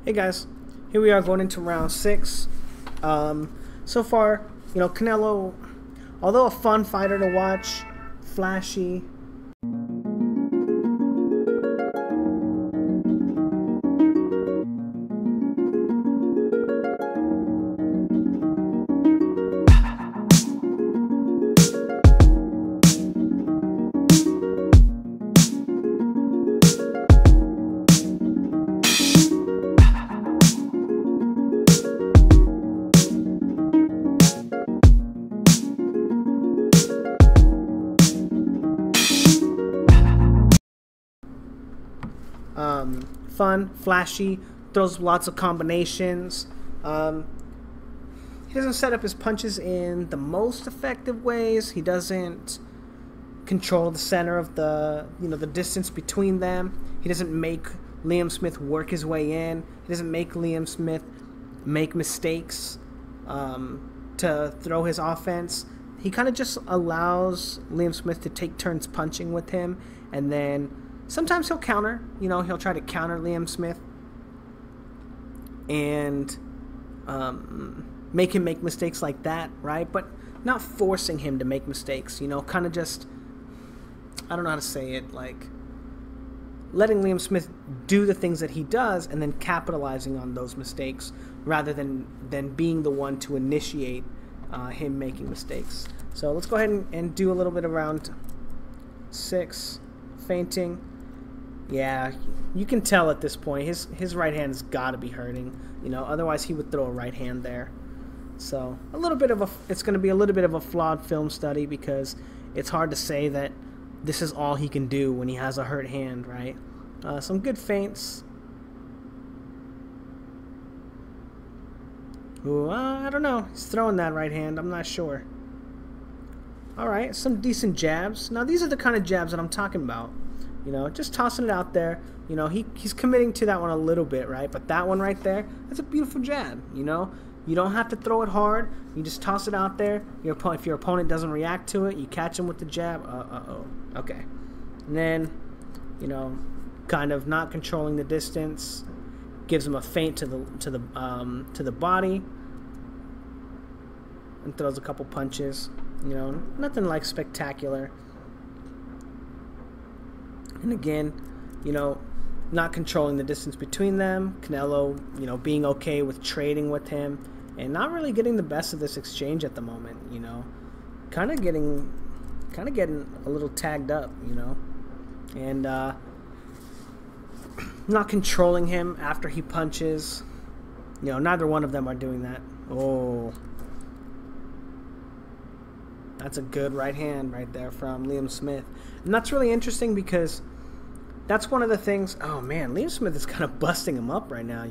Hey guys, here we are going into round 6. So far, Canelo, although a fun fighter to watch, flashy. Fun, flashy, throws lots of combinations. He doesn't set up his punches in the most effective ways. He doesn't control the center of the distance between them. He doesn't make Liam Smith work his way in. He doesn't make Liam Smith make mistakes to throw his offense. He kind of just allows Liam Smith to take turns punching with him, and then sometimes he'll counter. He'll try to counter Liam Smith and make him make mistakes like that, right? But not forcing him to make mistakes, kind of just, I don't know how to say it, like letting Liam Smith do the things that he does and then capitalizing on those mistakes rather than being the one to initiate him making mistakes. So let's go ahead and do a little bit of round 6, feinting. Yeah, you can tell at this point his right hand has got to be hurting. Otherwise he would throw a right hand there. So it's going to be a little bit of a flawed film study because it's hard to say that this is all he can do when he has a hurt hand, right? Some good feints. Ooh, I don't know. He's throwing that right hand. I'm not sure. All right, some decent jabs. Now these are the kind of jabs that I'm talking about. Just tossing it out there. He's committing to that one a little bit, right? But that one right there, that's a beautiful jab, You don't have to throw it hard. You just toss it out there. If your opponent doesn't react to it, you catch him with the jab. Okay. And then, kind of not controlling the distance, gives him a feint to the body, and throws a couple punches. Nothing like spectacular. And again, not controlling the distance between them. Canelo, being okay with trading with him and not really getting the best of this exchange at the moment, kind of getting a little tagged up, and not controlling him after he punches. Neither one of them are doing that. Oh, that's a good right hand right there from Liam Smith. And that's really interesting because that's one of the things. Oh man, Liam Smith is kind of busting him up right now,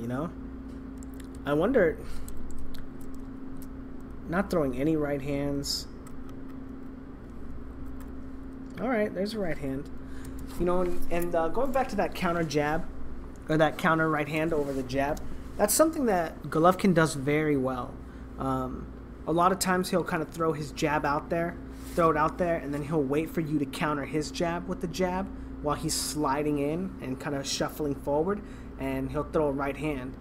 I wonder, not throwing any right hands. All right, there's a right hand. And going back to that counter jab, or that counter right hand over the jab, that's something that Golovkin does very well. A lot of times he'll kind of throw his jab out there, and then he'll wait for you to counter his jab with the jab while he's sliding in and kind of shuffling forward, and he'll throw a right hand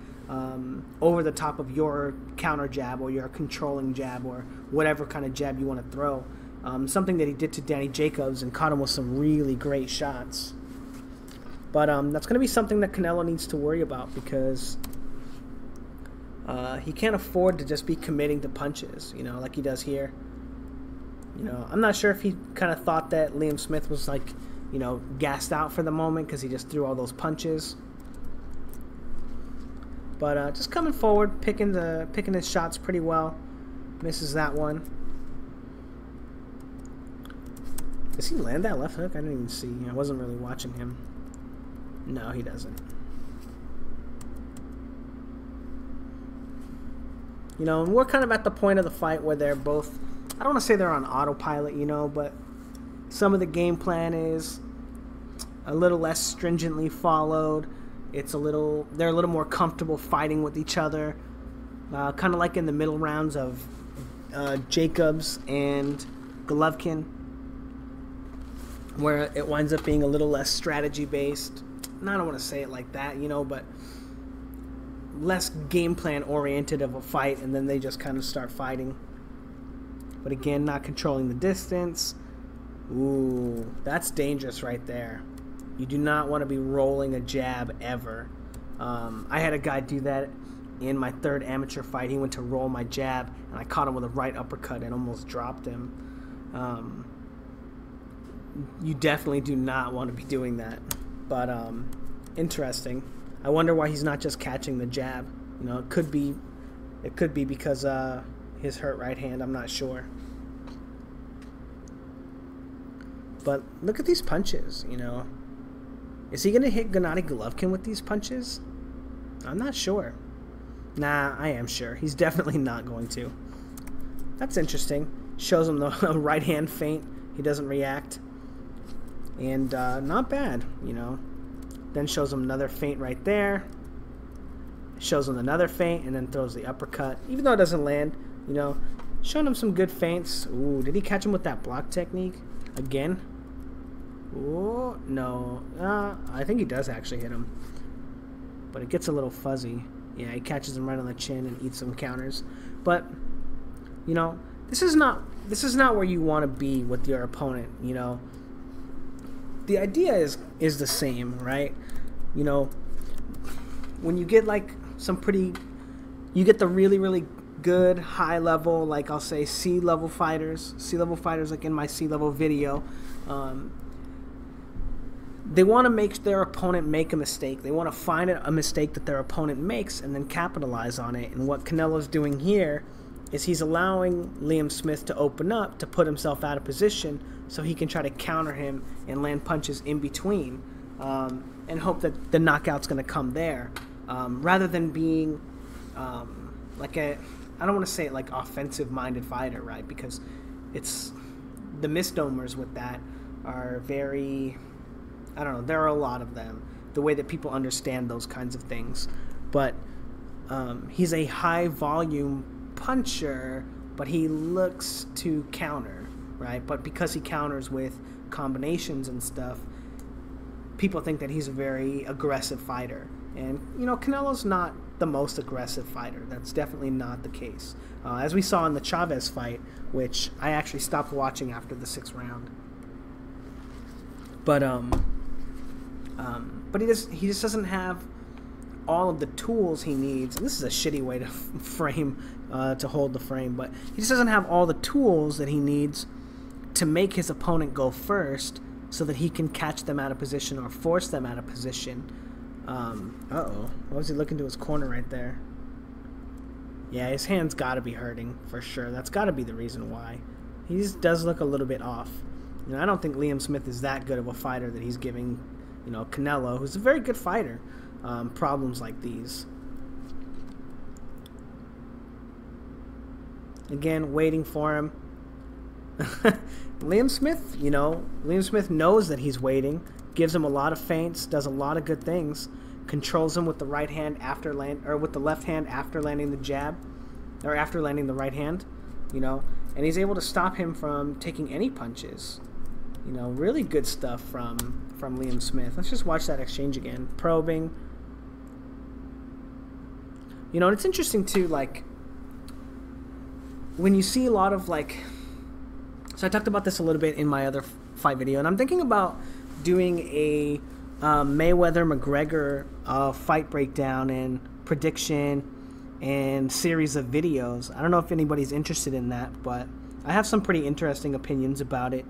over the top of your counter jab or your controlling jab or whatever kind of jab you want to throw. Something that he did to Gennady Jacobs and caught him with some really great shots. But that's going to be something that Canelo needs to worry about because he can't afford to just be committing to punches, like he does here. I'm not sure if he kind of thought that Liam Smith was like, gassed out for the moment because he just threw all those punches. But just coming forward, picking his shots pretty well. Misses that one. Does he land that left hook? I didn't even see. I wasn't really watching him. No, he doesn't. And we're kind of at the point of the fight where they're both, I don't want to say they're on autopilot, but some of the game plan is a little less stringently followed. They're a little more comfortable fighting with each other, kind of like in the middle rounds of Jacobs and Golovkin, where it winds up being a little less strategy based. And I don't want to say it like that, but less game plan oriented of a fight, and then they just kind of start fighting. But again, not controlling the distance. Ooh, that's dangerous right there. You do not want to be rolling a jab ever. I had a guy do that in my third amateur fight. He went to roll my jab, and I caught him with a right uppercut and almost dropped him. You definitely do not want to be doing that. But interesting. I wonder why he's not just catching the jab. You know, it could be because his hurt right hand. I'm not sure. But look at these punches, you know. Is he going to hit Gennady Golovkin with these punches? I'm not sure. Nah, I am sure. He's definitely not going to. That's interesting. Shows him the right hand feint. He doesn't react. And not bad, you know. Then shows him another feint right there. Shows him another feint and then throws the uppercut. Even though it doesn't land, you know. Showing him some good feints. Ooh, did he catch him with that block technique? Again? Ooh, no. I think he does actually hit him. But it gets a little fuzzy. Yeah, he catches him right on the chin and eats some counters. But, you know, this is not where you want to be with your opponent, you know. The idea is the same, right? You know, when you get like you get the really, really good high level, like I'll say C-level fighters like in my C-level video, they want to make their opponent make a mistake. They want to find a mistake that their opponent makes and then capitalize on it. And what Canelo's doing here is he's allowing Liam Smith to open up, to put himself out of position so he can try to counter him and land punches in between, and hope that the knockout's going to come there, rather than being like I don't want to say it like offensive-minded fighter, right? Because it's the misnomers with that are very, I don't know, there are a lot of them, the way that people understand those kinds of things. But he's a high-volume puncher, but he looks to counter, right? But because he counters with combinations and stuff, people think that he's a very aggressive fighter. And, you know, Canelo's not the most aggressive fighter. That's definitely not the case. As we saw in the Chavez fight, which I actually stopped watching after the 6th round. But he just doesn't have all of the tools he needs. And this is a shitty way to frame, to hold the frame, but he just doesn't have all the tools that he needs to make his opponent go first so that he can catch them out of position or force them out of position. Uh-oh. What was he looking to his corner right there? Yeah, his hand's got to be hurting for sure. That's got to be the reason why. He just does look a little bit off. You know, I don't think Liam Smith is that good of a fighter that he's giving, you know, Canelo, who's a very good fighter, problems like these. Again, waiting for him. Liam Smith, you know, Liam Smith knows that he's waiting, gives him a lot of feints, does a lot of good things, controls him with the right hand with the left hand after landing the jab, or after landing the right hand, you know, and he's able to stop him from taking any punches. You know, really good stuff from Liam Smith. Let's just watch that exchange again. Probing. You know, and it's interesting too, like, when you see a lot of, like, so I talked about this a little bit in my other fight video, and I'm thinking about doing a Mayweather-McGregor fight breakdown and prediction and series of videos. I don't know if anybody's interested in that, but I have some pretty interesting opinions about it.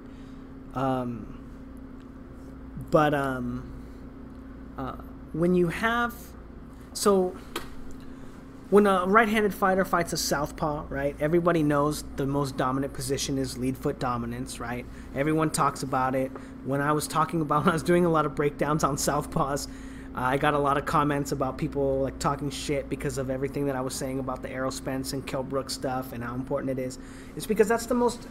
When you have, so when a right-handed fighter fights a southpaw, right, everybody knows the most dominant position is lead foot dominance, right? Everyone talks about it. When I was doing a lot of breakdowns on southpaws, I got a lot of comments about people like talking shit because of everything that I was saying about the Errol Spence and Kell Brook stuff and how important it is. It's because that's the most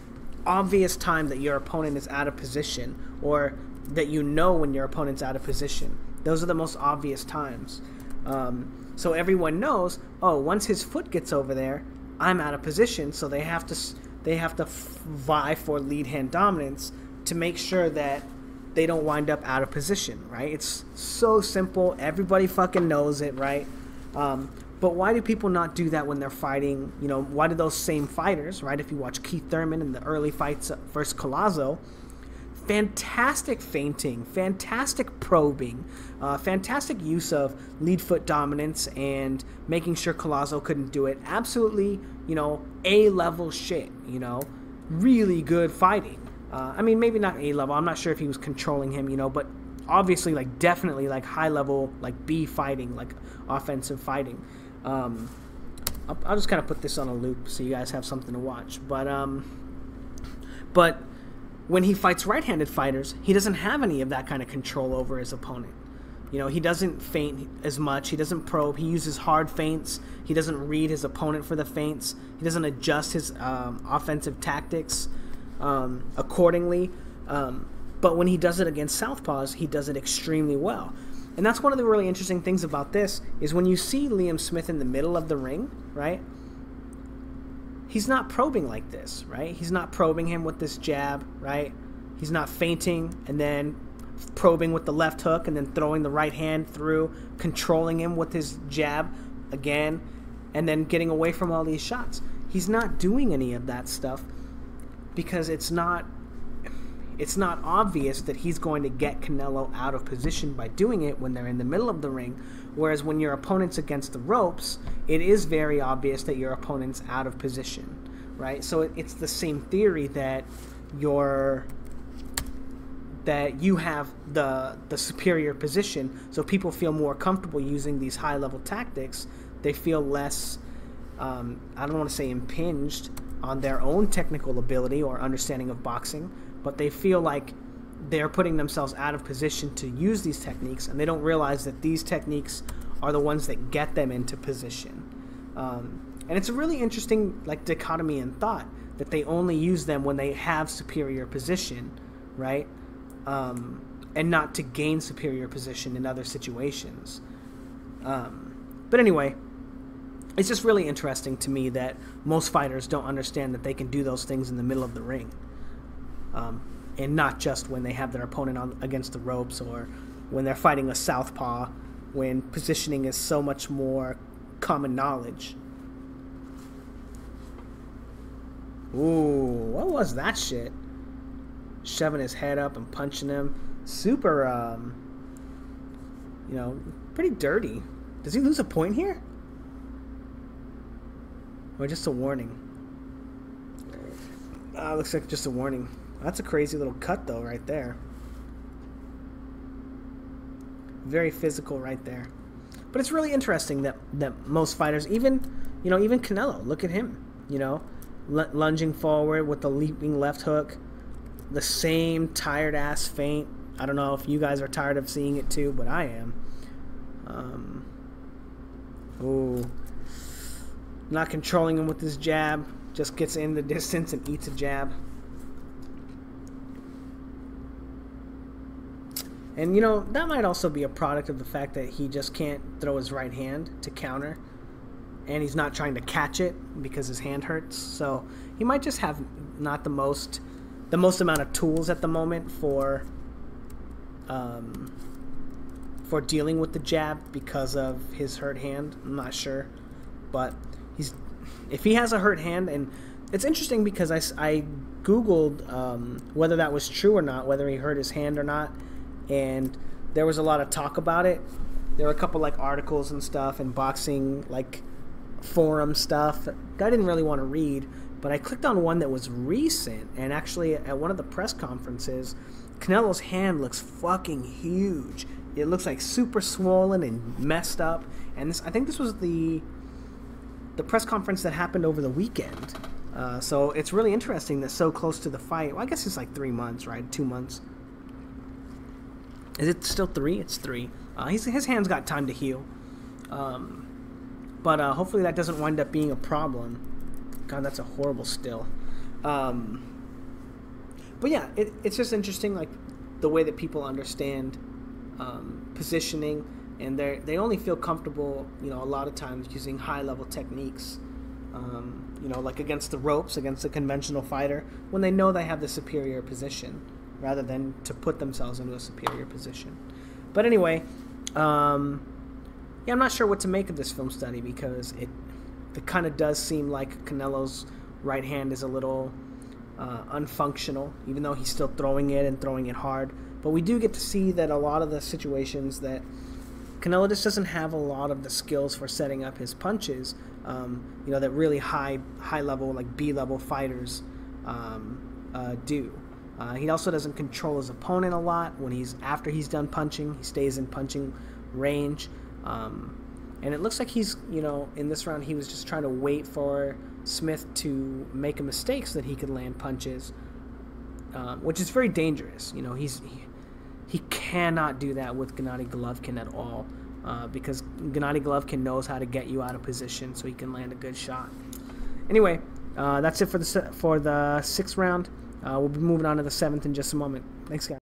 obvious time that your opponent is out of position, or that you know when your opponent's out of position. Those are the most obvious times. So everyone knows, oh, once his foot gets over there, I'm out of position, so they have to vie for lead hand dominance to make sure that they don't wind up out of position, right? It's so simple. Everybody fucking knows it, right? But why do people not do that when they're fighting? You know, why do those same fighters, right? If you watch Keith Thurman in the early fights versus Collazo, fantastic feinting, fantastic probing, fantastic use of lead foot dominance and making sure Collazo couldn't do it. Absolutely, you know, A-level shit, you know, really good fighting. I mean, maybe not A-level. I'm not sure if he was controlling him, you know, but obviously, like, definitely, like, high-level, like, B fighting, like, offensive fighting. I'll just kind of put this on a loop so you guys have something to watch. But when he fights right-handed fighters, he doesn't have any of that kind of control over his opponent. You know, he doesn't feint as much. He doesn't probe. He uses hard feints. He doesn't read his opponent for the feints. He doesn't adjust his offensive tactics accordingly. But when he does it against southpaws, he does it extremely well. And that's one of the really interesting things about this is when you see Liam Smith in the middle of the ring, right? He's not probing like this, right? He's not probing him with this jab, right? He's not feinting and then probing with the left hook and then throwing the right hand through, controlling him with his jab again, and then getting away from all these shots. He's not doing any of that stuff because it's not obvious that he's going to get Canelo out of position by doing it when they're in the middle of the ring. Whereas when your opponent's against the ropes, it is very obvious that your opponent's out of position, right? So it's the same theory that you have the superior position, so people feel more comfortable using these high-level tactics. They feel less, I don't want to say impinged on their own technical ability or understanding of boxing, but they feel like they're putting themselves out of position to use these techniques, and they don't realize that these techniques are the ones that get them into position. And it's a really interesting like dichotomy in thought that they only use them when they have superior position, right? And not to gain superior position in other situations. But anyway, it's just really interesting to me that most fighters don't understand that they can do those things in the middle of the ring. And not just when they have their opponent against the ropes or when they're fighting a southpaw, when positioning is so much more common knowledge. Ooh, what was that shit? Shoving his head up and punching him. Super, you know, pretty dirty. Does he lose a point here? Or just a warning? Looks like just a warning. That's a crazy little cut, though, right there. Very physical right there. But it's really interesting that most fighters, even Canelo, look at him, you know, lunging forward with the leaping left hook, the same tired-ass feint. I don't know if you guys are tired of seeing it too, but I am. Ooh. Not controlling him with his jab. Just gets in the distance and eats a jab. And, you know, that might also be a product of the fact that he just can't throw his right hand to counter. And he's not trying to catch it because his hand hurts. So he might just have not the most amount of tools at the moment for dealing with the jab because of his hurt hand. I'm not sure. But if he has a hurt hand, and it's interesting because I Googled whether that was true or not, whether he hurt his hand or not. And there was a lot of talk about it. There were a couple like articles and stuff and boxing like forum stuff that I didn't really want to read, but I clicked on one that was recent, and actually at one of the press conferences, Canelo's hand looks fucking huge. It looks like super swollen and messed up. And I think this was the press conference that happened over the weekend. So it's really interesting that so close to the fight. Well, I guess it's like 3 months, right? 2 months. Is it still 3? It's 3. His hand's got time to heal. But hopefully that doesn't wind up being a problem. God, that's a horrible still. But yeah, it's just interesting, like, the way that people understand positioning, and they only feel comfortable, you know, a lot of times using high-level techniques, you know, like against the ropes, against a conventional fighter, when they know they have the superior position, rather than to put themselves into a superior position. But anyway, yeah, I'm not sure what to make of this film study, because it kind of does seem like Canelo's right hand is a little unfunctional, even though he's still throwing it and throwing it hard. But we do get to see that a lot of the situations that Canelo just doesn't have a lot of the skills for setting up his punches, that really high level, like B-level fighters do. He also doesn't control his opponent a lot. After he's done punching, he stays in punching range. And it looks like he's, in this round, he was just trying to wait for Smith to make a mistake so that he could land punches, which is very dangerous. He cannot do that with Gennady Golovkin at all, because Gennady Golovkin knows how to get you out of position so he can land a good shot. Anyway, that's it for the 6th round. We'll be moving on to the 7th in just a moment. Thanks, guys.